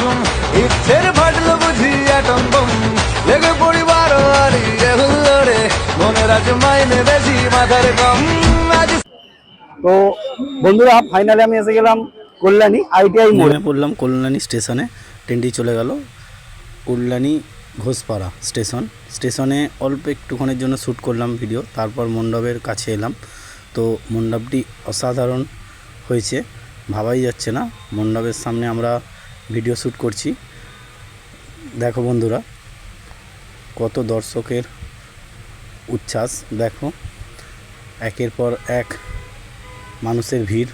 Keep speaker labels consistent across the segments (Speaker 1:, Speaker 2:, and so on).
Speaker 1: ঝুম ইচ্ছের ফাটল বুঝি অ্যাটম বম লেগে পরিবার রে মনের আজ মাইনে বেশি মাথার কম আজ।
Speaker 2: তো বন্ধুরা ফাইনালি আমি এসে গেলাম কল্যাণী আইটিআই মোড়ে।
Speaker 3: নেমে পড়লাম কল্যাণী স্টেশনে। ট্রেনটি চলে গেল কল্যাণী ঘোষপাড়া স্টেশনে অল্প একটুক্ষণের জন্য শ্যুট করলাম ভিডিও। তারপর মণ্ডপের কাছে এলাম। তো মণ্ডপটি অসাধারণ হয়েছে, ভাবাই যাচ্ছে না মণ্ডপের সামনে আমরা ভিডিও শ্যুট করছি। দেখো বন্ধুরা কত দর্শকের উচ্ছ্বাস, দেখো একের পর এক মানুষের ভিড়।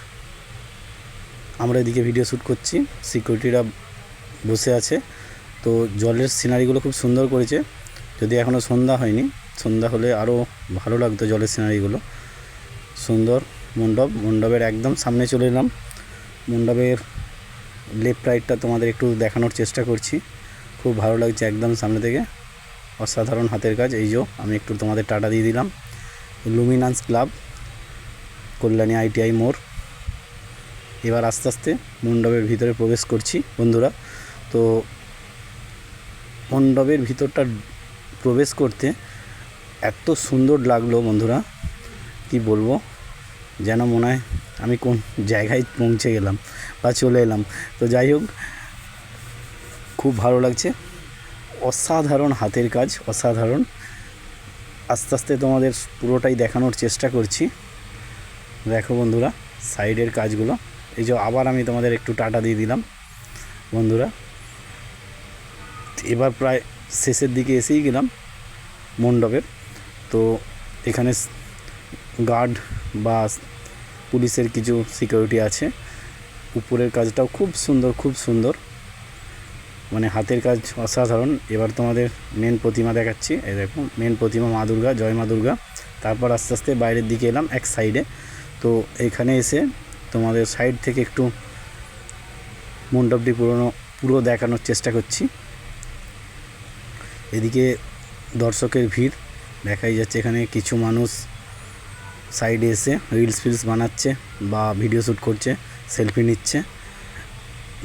Speaker 3: আমরা এদিকে ভিডিও শ্যুট করছি, সিকিউরিটিরা বসে আছে। তো জলের সিনারিগুলো খুব সুন্দর করেছে, যদি এখনও সন্ধ্যা হয়নি, সন্ধ্যা হলে আরও ভালো লাগতো জলের সিনারিগুলো। সুন্দর মণ্ডপের একদম সামনে চলে এলাম। মণ্ডপের লেফট রাইটটা তোমাদের একটু দেখানোর চেষ্টা করছি, খুব ভালো লাগছে একদম সামনে থেকে, অসাধারণ হাতের কাজ। এই যে আমি একটু তোমাদের টাটা দিয়ে দিলাম, লুমিনান্স ক্লাব কল্যাণী আইটিআই মোড়। এবার আস্তে আস্তে মণ্ডপের ভিতরে প্রবেশ করছি বন্ধুরা। তো মণ্ডপের ভিতরটা প্রবেশ করতে এত সুন্দর লাগলো বন্ধুরা, কি বলবো, যেন মনে হয় আমি কোন জায়গায় পৌঁছে গেলাম বা চলে এলাম। তো যাই হোক, খুব ভালো লাগছে, অসাধারণ হাতের কাজ, অসাধারণ। আস্তে আস্তে তোমাদের পুরোটাই দেখানোর চেষ্টা করছি। দেখো বন্ধুরা সাইডের কাজগুলো। এই যে আবার আমি তোমাদের একটু টাটা দিয়ে দিলাম বন্ধুরা। এবার প্রায় শেষের দিকে এসেই গেলাম মণ্ডপের। তো এখানে গার্ড বা পুলিশের কিছু সিকিউরিটি আছে। উপরের কাজটাও খুব সুন্দর, মানে হাতের কাজ অসাধারণ। এবার তোমাদের মেন প্রতিমা দেখাচ্ছি। এই দেখো মেন প্রতিমা মা দুর্গা, জয় মা দুর্গা। তারপর আস্তে আস্তে বাইরের দিকে এলাম এক সাইডে। তো এখানে এসে তোমাদের সাইড থেকে একটু মণ্ডপটি পুরো দেখানোর চেষ্টা করছি। এদিকে দর্শকের ভিড় দেখাই যাচ্ছে, এখানে কিছু মানুষ সাইডে এসে রিলস বানাচ্ছে বা ভিডিও শ্যুট করছে, সেলফি নিচ্ছে।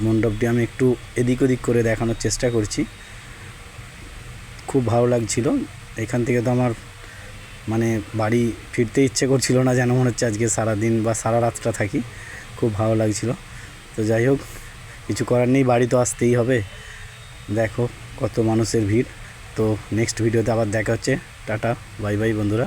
Speaker 3: মণ্ডপটি আমি একটু এদিক ওদিক করে দেখানোর চেষ্টা করছি, খুব ভালো লাগছিল। এখান থেকে তো আমার মানে বাড়ি ফিরতে ইচ্ছে করছিল না, যেন মনে হচ্ছে আজকে সারাদিন বা সারা রাতটা থাকি, খুব ভালো লাগছিল। তো যাই হোক, কিছু করার নেই, বাড়ি তো আসতেই হবে। দেখো কত মানুষের ভিড়। তো নেক্সট ভিডিওতে আবার দেখা হচ্ছে। টাটা বাই বাই বন্ধুরা।